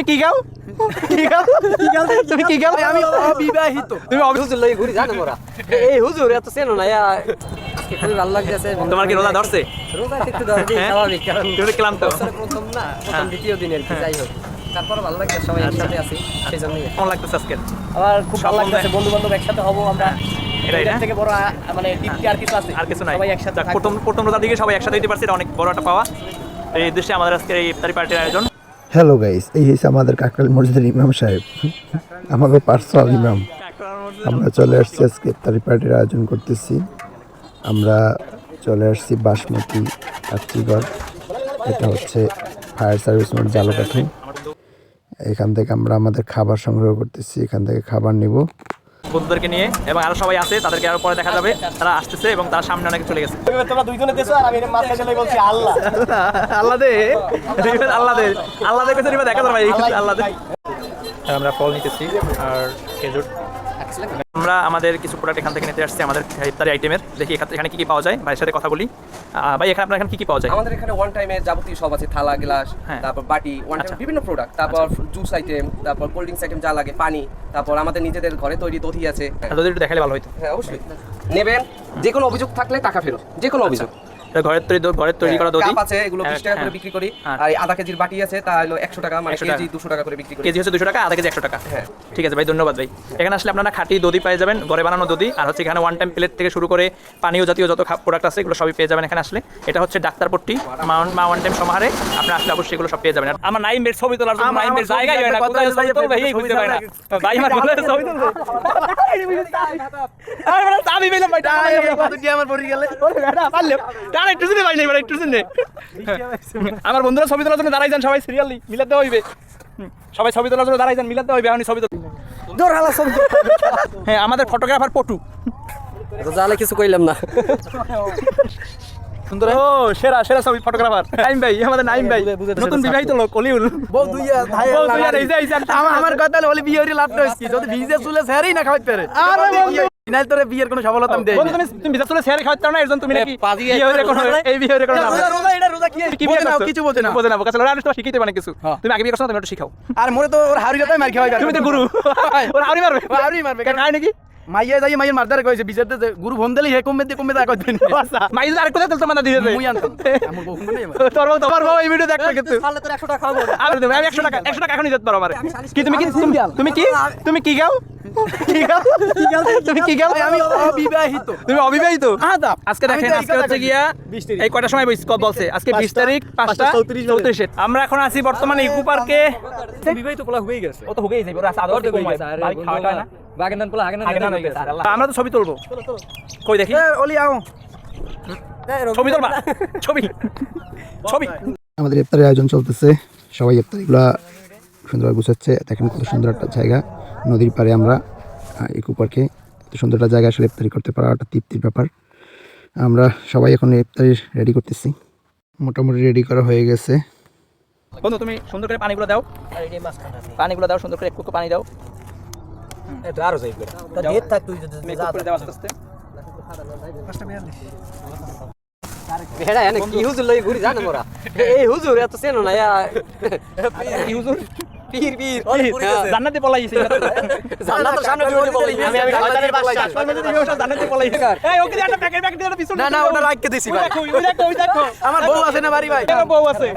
তুমি কি গাও কি গাও তুমি কি গাও আমি অবিবাহিত তুমি হুজুর লই ঘুরি জানো মোরা এই হুজুর এত চেনো না আজকে খুবই ভালো লাগতেছে তোমার কি রোজা ধরছে রোজা একটু ধরছি স্বাভাবিক কারণ তুমি ক্লান্ত প্রথম না প্রথম দ্বিতীয় দিনের কি যাই হোক তারপর ভালো লাগছে সবাই একসাথে আছি সেজন্য কেমন লাগতেছে আজকে আমার খুব ভালো লাগতেছে বন্ধু বান্ধব একসাথে হব আমরা এটাই না এর থেকে বড় মানে তৃপ্তি আর কিছু আছে আর কিছু নাই সবাই একসাথে থাকবো। প্রথম রোজার দিকে সবাই একসাথে দিতে পারছি এটা অনেক বড় একটা পাওয়া এই উদ্দেশ্যে আমাদের আজকের এই ইফতারি পার্টির আয়োজন। হ্যালো গাইস, এই হচ্ছে আমাদের কাকরাইল মসজিদের ইমাম সাহেব, আমাদের পার্সোনাল ইমাম। আমরা চলে আসছি আজকে ইফতারি পার্টির আয়োজন করতেছি। আমরা চলে আসছি বাসমতি কাচ্চিগড়, এটা হচ্ছে ফায়ার সার্ভিস মোড জালকাঠি। এখান থেকে আমরা আমাদের খাবার সংগ্রহ করতেছি, এখান থেকে খাবার নিব বন্ধুদেরকে নিয়ে, এবং আরো সবাই আছে, তাদেরকে আরো পরে দেখা যাবে। তারা আসতেছে এবং তার সামনে অনেকে চলে গেছে। তোমরা দুইজনে দেছো আর আমি এর মাঝখানে চলে বলছি আল্লাহ আল্লাহ দে আল্লাহ দে আল্লাহ দে কিছু দেখা যাবে আল্লাহ দে। আমরা ফল নিতেছি আর খেজুর। আমরা আমাদের কিছু প্রোডাক্ট এখান থেকে নিতে আসছি আমাদের ইফতারি আইটেমের। দেখি এখানে কি কি পাওয়া যায়, ভাইয়ের সাথে কথা বলি। ভাই এখানে আপনার এখানে কি কি পাওয়া যায়? আমাদের এখানে ওয়ান টাইমে যাবতীয় সব আছে, থালা গ্লাস, তারপর বাটি, ওয়ান টাইম বিভিন্ন প্রোডাক্ট, তারপর জুস আইটেম, তারপর কোল্ড ড্রিঙ্কস আইটেম যা লাগে, পানি, তারপর আমাদের নিজেদের ঘরে তৈরি দধি আছে। যদি একটু দেখালে ভালো হতো। হ্যাঁ অবশ্যই নেবেন, যে কোনো অভিযোগ থাকলে টাকা ফেরত, যে কোনো অভিযোগ। ঘরের তৈরি করা দধি কাপ আছে, এগুলো 20 টাকা করে বিক্রি করি। আর আধা কেজির বাটি আছে, তা হলো 100 টাকা, মানে কেজি 200 টাকা করে বিক্রি করি। কেজি হচ্ছে 200 টাকা, আধা কেজি 100 টাকা। হ্যাঁ ঠিক আছে ভাই, ধন্যবাদ ভাই। এখানে আসলে আপনারা খাঁটি দধি পেয়ে যাবেন, ঘরে বানানো দধি। আর হচ্ছে এখানে ওয়ান টাইম প্লেট থেকে শুরু করে পানীয় জাতীয় যত প্রোডাক্ট আছে এগুলো সবই পেয়ে যাবেন এখানে আসলে। এটা হচ্ছে ডাক্তারপট্টি মা ওয়ান টাইম সমাহারে, আপনারা আসলে অবশ্যই এগুলো সব পেয়ে যাবেন। আমার নাইমের ছবি তোলার জন্য নাইমের জায়গাই হয় না, কোথায় ছবি তুলবে এই বুঝতে পারে না ভাই। আমার কোথায় ছবি তুলবে আমি পেলাম ভাই, আমার পড়ে গেলে পারলে টাকা একটু শুনে ভাই, নেই একটু শুনে। আমার বন্ধুরা ছবি তোলার জন্য দাঁড়াই যান, সবাই সিরিয়ালি মিলাতে হইবে। সবাই ছবি তোলার জন্য দাঁড়াই যান, মিলাতে হইবে। আমি ছবি দৌড় হালা ছবি। হ্যাঁ, আমাদের ফটোগ্রাফার পটু জালে কিছু কইলাম না। সুন্দর। ও সেরা সেরা ছবি ফটোগ্রাফার নাইম ভাই, আমাদের নাইম ভাই নতুন বিবাহিত লোক অলিউল। বউ দুইয়া ভাই আমার কথা হলে বিয়ে হইলে লাভ হইছে, যদি ভিজে চুলে ছেড়েই না খাওয়াইতে পারে। নাই তোরে বিয়ের কোনো সফলতা আমি দেই না। তুমি বিজনেস করে শেয়ার খাওয়াতে পারো না, এরজন তুমি নাকি বিয়ে হইরে কোনো এই বিয়ে হইরে কোনো না। রোজা কি বোঝে না, কিছু বোঝে না কাছে আর তো শিখাইতে পারে কিছু। তুমি আগে বিয়ে করছ না, তুমি একটু শিখাও। আর মোরে তো ওর হারি যাতাই মার খাওয়াই। তুমি তো গুরু, ওর হারি মারবে কারণ নাই নাকি মাইয়া যাই মাইয়ের মারদারে কইছে বিচারতে যে গুরু ফোন দিলি হে কমবে দা কই দেন। আচ্ছা মাই যদি আরেকটা তেল তোমাদের দিয়ে দেবে। মুই আনতাম আমার বউ ফোন নেই। তোমার বউ এই ভিডিও দেখবে কিন্তু তাহলে তোর 100 টাকা খাওয়াবো। আমি 100 টাকা এখনই দিতে পারো আমারে। কি তুমি কি গাও তুমি কি গাও আমি অবিবাহিত। তুমি অবিবাহিত? আজকে দেখেন, আজকে হচ্ছে গিয়া এই কয়টা সময় বলছে, আজকে 20 তারিখ 5:34। আমরা এখন আছি বর্তমানে ইকো পার্কে। বিবাহিত পোলা হয়ে গেছে। ও তো হয়েই যাবে, ওরা আদর অর্ধেক হয়ে কমায় গেছে। বাড়ি খাওয়াটা না, বাগেনান পোলা আগেনান হয়ে গেছে। আমরা তো ছবি তুলবো, কই দেখি ওলি আও ছবি তুলবা, ছবি। আমাদের ইফতারের আয়োজন চলতেছে, সবাই ইফতারিগুলা সুন্দরভাবে গুছাচ্ছে। দেখেন কত সুন্দর একটা জায়গা, নদীর পাড়ে আমরা ইকো পার্কে। এত সুন্দর একটা জায়গা আসলে ইফতারি করতে পারা একটা তৃপ্তির ব্যাপার। আমরা সবাই এখন ইফতারি রেডি করতেছি, মোটামুটি রেডি করা হয়ে গেছে। বন্ধু তুমি সুন্দর করে পানিগুলো দাও, সুন্দর করে একটু পানি দাও। এটা আরো যাইবে। তা ডেট থাক তুই যদি মেকআপ করে দাও আস্তে আস্তে। বেড়া এনে কি হুজুর লই ঘুরি জানো মোরা এই হুজুর এত চেনো না কি হুজুর? পীর জান্নাতে পলাইছে। জান্নাতের সামনে দিয়ে বলি আমি শয়তানের বাদশা জান্নাতে পলাইছে। এই ওকে একটা প্যাকেট দিয়ে পিছনে। না ওটা রাখকে দিছি ভাই। ওই দেখো আমার বউ আছে না বাড়ি ভাই? এর বউ আছে।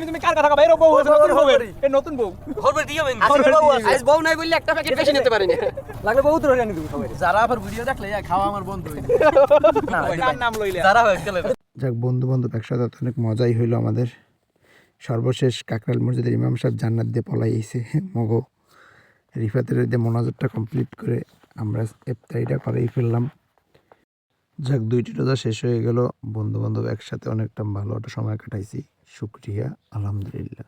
তুমি কার কথা কবা? এর বউ আছে, নতুন বউ। এই নতুন বউ। খবর দিও মেন। আজ বউ নাই বললে একটা প্যাকেট বেশি নিতে পারি না। লাগলে বউ তো এনে দিব সবাই। যারা আবার ভিডিও দেখলে খাওয়া আমার বন্ধ হইছে। কার নাম লইলে? যারা হয়ে গেল। যাক, বন্ধু একসাথে অনেক মজাই হইলো আমাদের। সর্বশেষ কাকরাইল মসজিদের ইমাম সাহেব জান্নাত দিয়ে পলাইছে মগো। রিফাতের দিয়ে মোনাজাতটা কমপ্লিট করে আমরা ইফতারিটা করেই ফেললাম। যাক, 2টি রোজা শেষ হয়ে গেল, বন্ধু একসাথে অনেকটা ভালো একটা সময় কাটাইছি। শুকরিয়া, আলহামদুলিল্লাহ।